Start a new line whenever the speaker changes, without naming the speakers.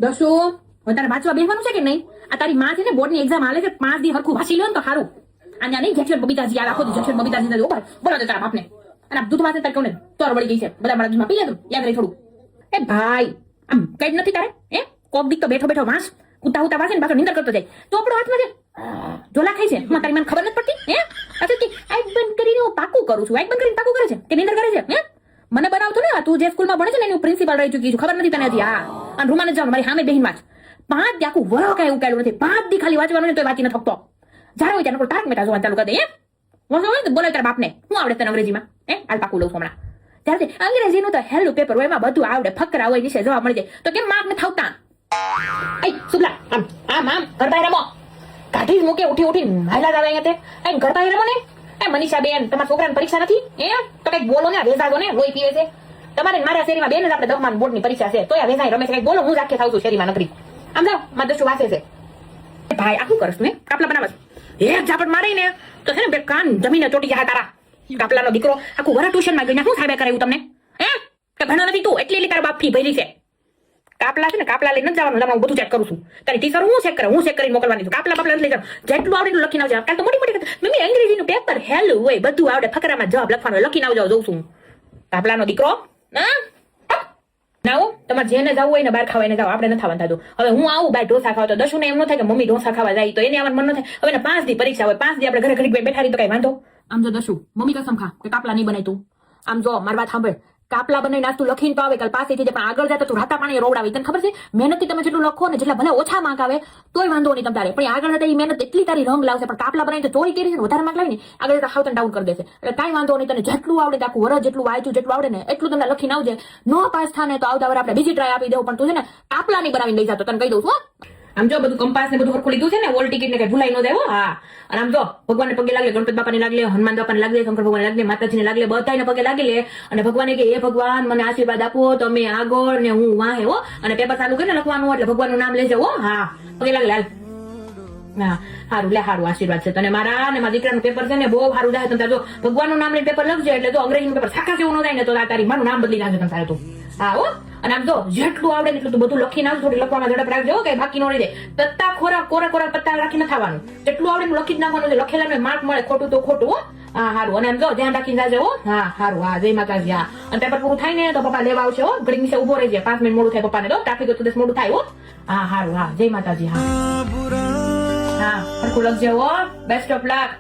દશો હવે તારે વાંચવા બેસવાનું છે કે નહીં? આ તારી માં છે ને બોર્ડની એક્ઝામ હાલે છે, 5 દી હરખું વાંચી લે ને તો સારું. આના નહીં જેઠિયર બબીતાજી આવે આખો દી જેઠિયર બબીતાજી નથી ઉપર બોલો તો તારા બાપને. અને આ દૂધ વાંચે તારે કોને ચોર વળી ગઈ છે, બધા મારા દૂધમાં પી લે તું, યાદ રહી થોડું. એ ભાઈ આમ કઈ નથી તારે હે? કોક દીક તો બેઠો બેઠો વાંચ, ઉતા ઉતા વાંચે ને પાછો નિંદર કરતો જાય તો આપણો હાથમાં છે ઝોલા ખાય છે. હું તારી મને ખબર નથી પડતી હે? અચ્છા કે આઈક બંધ કરીને હું પાકું કરું છું, આઈક બંધ કરીને પાકું કરે છે કે નિંદર કરે છે હે? મને બનાવતો ને તું જે સ્કૂલમાં ભણે છે ને એનું પ્રિન્સિપાલ રહી ચૂકી છું, ખબર નથી તને હજી? હા અને રૂમાને જાવ મારી સામે બેહીન વાંચ. 5 દી આખું વરો કઈ ઉકેલું નથી, 5 દી ખાલી વાંચવાનું ને તો વાંચી ન થકતો. જ્યારે હોય ત્યારે તારક મહેતા જોવાનું ચાલુ કરી દે હે? વાંચો હોય તો બોલે તારા બાપને હું આવડે તને અંગ્રેજીમાં હે? હાલ પાકું લઉં છું હમણાં. ત્યારે અંગ્રેજીનું તો હેલું પેપર હોય, એમાં બધું આવડે, ફકરા હોય, વિશે જવાબ મળી જાય તો કેમ માર્ક ને થાવતા? આઈ સુબલા આમ આમ આમ ઘર બહાર રમો, કાઢી મૂકે ઉઠી ઉઠી હાલા આવે અહીંયા તે આઈ ઘર બહાર રમો ને. એ મનીષા બેન તમારા છોકરાની પરીક્ષા નથી હે? તો કઈક બોલો ને, વેસાગો ને, લોહી પીવે છે તમારે. મારા શેરીમાં બેન જ આપણે 10મા બોર્ડની પરીક્ષા છે તો આ વેસાઈ રમે છે, કઈક બોલો. હું રાખે થાઉં છું શેરીમાં નકરી. આમ જાવ મારે દશું વાંચે છે. ભાઈ આ શું કરસ તું? કાપલા બનાવસ એક ઝાપટ મારી ને તો છે ને બે કાન જમીને ચોટી જાય તારા. કાપલાનો દીકરો આખું વરા ટ્યુશનમાં ગઈ ને શું સાહેબે કરાવ્યું તમને હે? કે ભણો નથી તું એટલી તારા બાપ ફી ભરી છે. કાપલા છે ને કાપલા લઈને જવાનું, હું બધું ચેક કરું છું. તારી ટીચર હું ચેક કરે, હું ચેક કરીને મોકલવાની છું. કાપલા બાપલા લઈ જાવ, જેટલું આવડે એટલું લખીને આવજો. કાલ તો મોટી મોટી મમ્મી અંગ્રેજીનું પેપર હેલું હોય, બધું આવડે, ફકરામાં જવાબ લખવાનો હોય, લખીને આવજો. જઉં છું કાપલાનો દીકરો. ના તમારે જેને જવું હોય ને બહાર ખાવા એને જાવ, આપણે નથી આવવાનું થતું. હવે હું આવું બહાર ઢોસા ખાવા તો દશું ને એમ ન થાય કે મમ્મી ઢોસા ખાવા જાય તો એને આવવાનું મન ન થાય. હવે 5 દી પરીક્ષા હોય, 5 દી આપણે ઘરે ઘડી બેઠા રહી તો કઈ વાંધો? આમ જો દશું મમ્મી કસમ ખા કે કાપલા નહીં બનાય તું. આમ જો મારી વાત સાંભળ, કાપલા બનાવી નાસ્તું લખીને તો આવે કાલ પાસેથી જાય, પણ આગળ જાય તો તું રાતા પાણી રોવડાવી. તને ખબર છે મહેનતથી તમે જેટલું લખો ને, જેટલા ભલે ઓછા માર્ક આવે તોય વાંધો નહીં તમારે, પણ આગળ જતા એ મહેનત એટલી તારી રંગ લાવશે. પણ કાપલા બનાવી તો ચોરી કરી છે ને વધારે માર્ક લાવી ને આગળ જતા હાવ તને ડાઉન કરી દેશે. એટલે કાંઈ વાંધો નહીં, તને જેટલું આવડે આખું વરસ જેટલું વાંચ્યું જેટલું આવડે ને એટલું તમને લખીને આવજે. નો પાસ થાય ને તો આવતા વાર આપણે બીજી ટ્રાય આપી દેવું, પણ તું છે ને કાપલા નહીં બનાવીને લઈ જતો, તને કહી દઉં છું. આમ જો બધું કંપાસ ને બધું હરખું લીધું છે ને, ઓલ ટિકિટ ને કઈ ભૂલાઈ ન જાય. હા અને આમ જો ભગવાનને પગે લાગે, ગણપતિ બાપાને લાગે, હનુમાન બાપાને લાગે, શંકર ભગવાન લાગે, માતાજીને લાગે, બધાને પગે લાગી લે અને ભગવાને કે એ ભગવાન મને આશીર્વાદ આપો, તમે આગળ ને હું વાહે હો. અને પેપર ચાલુ કરીને લખવાનું એટલે ભગવાનનું નામ લેજો હો. હા પગે લાગે હાલ. હા સારું લે, સારું આશીર્વાદ છે તને મારા. ને મારા દીકરાનું પેપર છે ને બહુ સારું જાય. તમે જો ભગવાનનું નામ લઈને પેપર લખજો એટલે તો અંગ્રેજીનું પેપર સાકા જેવું ન થાય ને તો તારી મારું નામ બદલી નાખજો તમે તું. હા હો. અને આમ જો જેટલું આવડે એટલું તું બધું લખીને આવજો, થોડી લખવામાં ઝડપ રાખજો કઈ બાકી ન રહી જાય. પત્તા ખોરા કોરા કોરા પત્તા રાખીને થવાનું, જેટલું આવડે લખી જ નાખવાનું છે. લખેલા માર્ક મળે, ખોટું તો ખોટું. હા સારું. અને આમ જો ધ્યાન રાખીને જાજો હો. હા સારું. હા જય માતાજી. હા અને પેપર પૂરું થાય ને તો પપ્પા લેવા આવશે હો. ઘડી નીચે ઉભો રહેજે, 5 મિનિટ મોડું થાય પપ્પાને તો ટ્રાફિક તો મોડું થાય હો. હા સારું. હા જય માતાજી. હા હા સરખું લખજો હો. Best of luck.